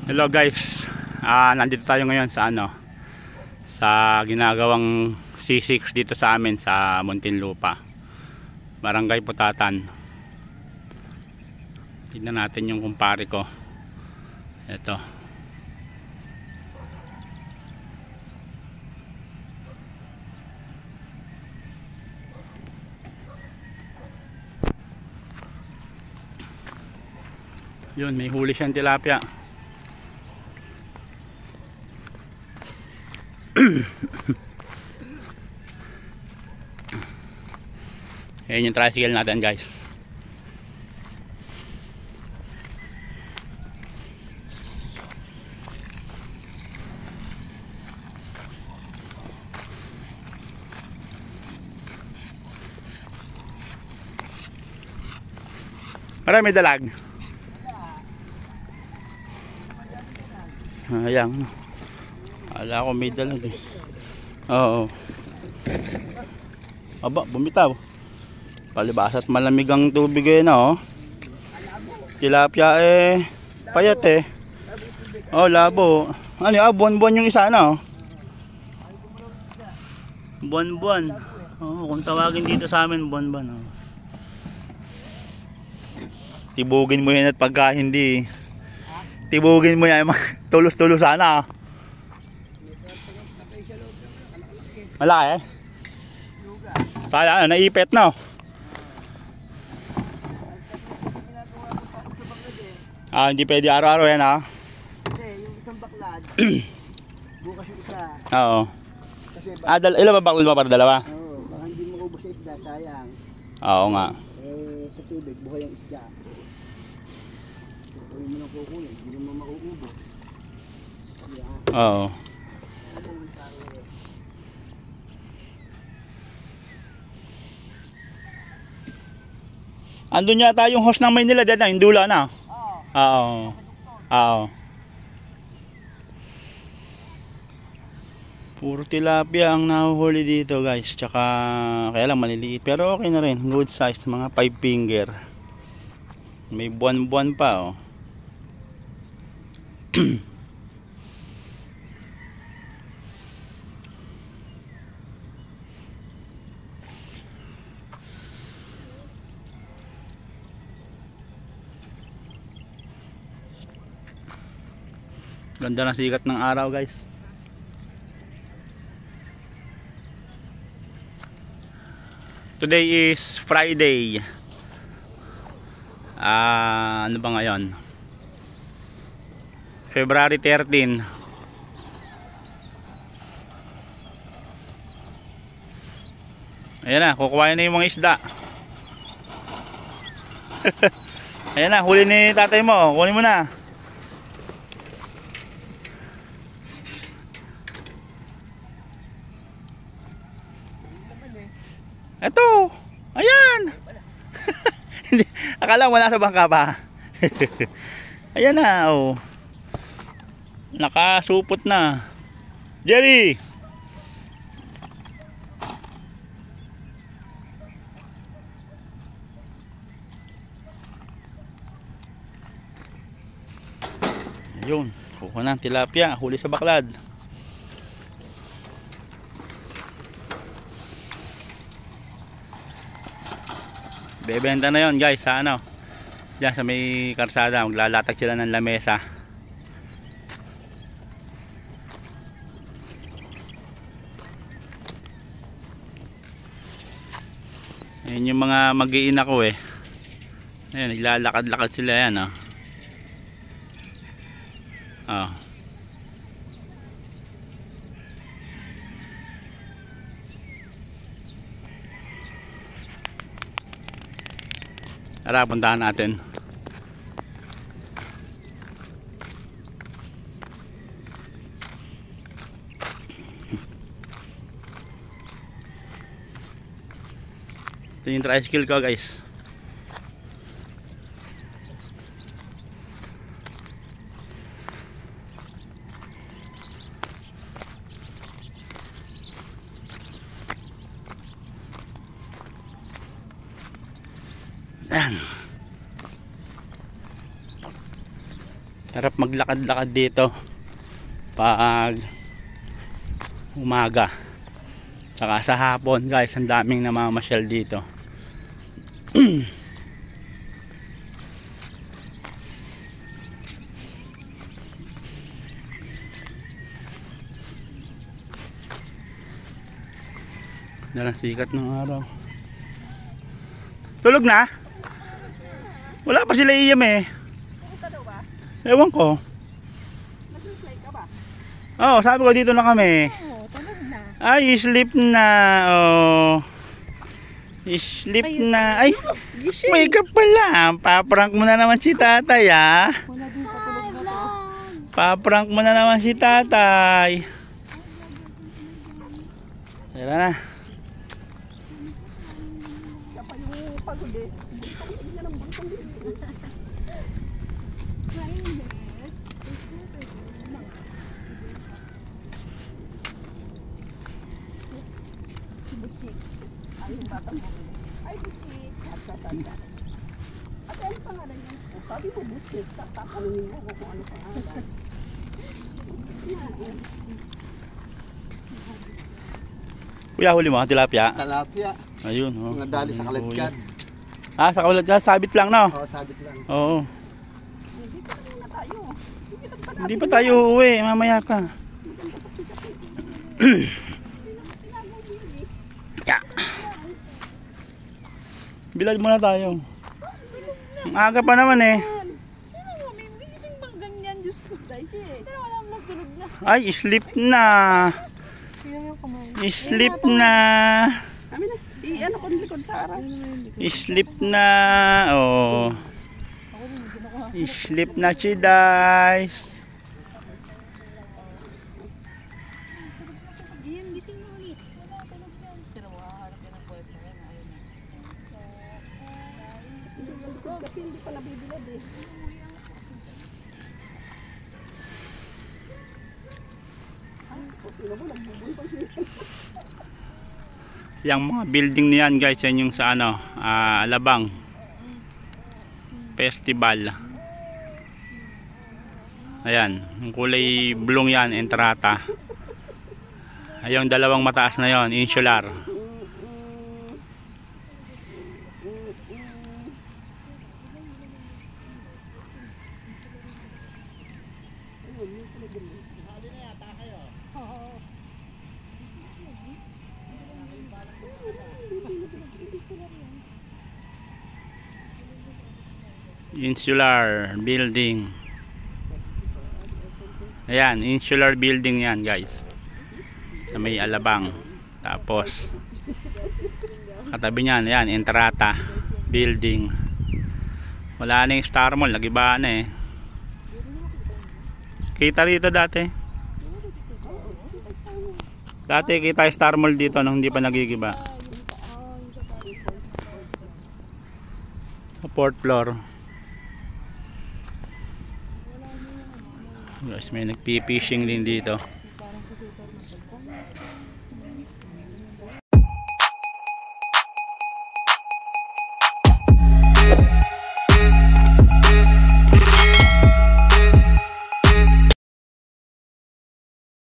Hello guys, nandito tayo ngayon sa sa ginagawang C6 dito sa amin sa Muntinlupa, Barangay Putatan. Tignan natin yung kumpare ko. Ito. Yun, may huli siyang tilapia. Ayan yung tricycle natin guys. Marami dalag. Ayan. Ala ko may dalag eh. Oo. Aba, bumitaw. Palibas at malamig ang tubig eh na oh. Tilapia eh payat eh. Oh, labo. Ano ah, buwan-buwan yung isa na oh. Buwan-buwan. Oh, kung tawagin dito sa amin buwan-buwan oh. Tibugin mo yan at pagka hindi tibugin mo yan tulos-tulos sana. Malaki eh. Kaya naipit na. Hindi pwede araw-araw yan ha. Kasi yung isang baklad bukas yung isa. Oo. Kasi ilan ba baklad ba para dalawa? Oo, baka hindi maubos sa isda, sayang. Oo nga. Sa tubig buhay ang isda. Kung mo lang kukunin, hindi mo mauubos. Oo. Andun yata yung host ng Maynila dito, yung dula na. Oo. Oo. Puro tilapia ang nahuhuli dito guys. Tsaka kaya lang maliliit. Pero okay na rin. Good size. Mga 5 finger. May buwan-buwan pa oh. Ganda ng sikat ng araw guys. Today is Friday. Ano ba ngayon? February 13. Ayan na, kukuhain na yung mga isda. Ayan na, huli ni tatay mo. Kunin mo na. Eto, ayan. Akala mo nasa bangka pa. Ayan na, oh. Nakasupot na. Jerry. Ayun, kuha ng tilapia, huli sa baklad. Bebenta na yon guys sa diyan sa may karsada. Maglalatag sila ng lamesa. Ayun yung mga mag-iina ko eh. Ayun, naglalakad-lakad sila yan oh. Oh. Tara, puntahan natin. Ito yung tricycle ko guys. Yan. Sarap maglakad-lakad dito pag umaga. Tsaka sa hapon guys, ang daming namamasyal dito. Dalang sikat ng araw. Tulog na? Wala pa sila iyam eh. Ewan ko. Nag-reply ka ba? Oo, sabi ko dito na kami. Oo, tulog na. Ay, sleep na. Oh. Sleep na. Ay, Gising. wake up pala. Paprank mo na naman si tatay ah. Wala din patulog na to. Paprank mo na naman si tatay. Tara na. Siya pa yung pagod eh. Buntong yan ang buntong din. Butik. Ay, yung bata mo. Ay, butik. At ano pangalan yan? Oh, sabi mo butik. Tatanungin mo kung ano pangalan. Kuya, huli mo, tilapia. Talapia. Ayun, oh. Mga dali sa kaladkad. Ah, sa kaladkad, sabit lang, no? Oo, sabit lang. Oo. Hindi pa muna tayo. Hindi pa tayo uuwi, mamaya pa. Yeah. Bilad muna tayo. Ang aga pa naman eh. May bigising bang ganyan, Diyos ko. Pero wala mo nagtulog na. Ay, sleep na. Sleep na. Kami na. Ano ko likod sa harap. Sleep na. Oh. Sleep na si guys. Kasi hindi pa nabibilad eh. Yang mga building niyan guys, yan yung sa ano, Alabang Festival. Ayan, yung kulay blue yan, entrata. Ayong dalawang mataas na yon, insular. Insular building. Ayan, insular building yan guys, sa may Alabang. Tapos katabi niyan, ayan, entrata building. Wala na yung Star Mall, nagiba na eh. Kita rito dati. Dati kita yung Star Mall dito nung hindi pa nagigiba. Sa 4th floor. Guys, may nagpi-fishing din dito.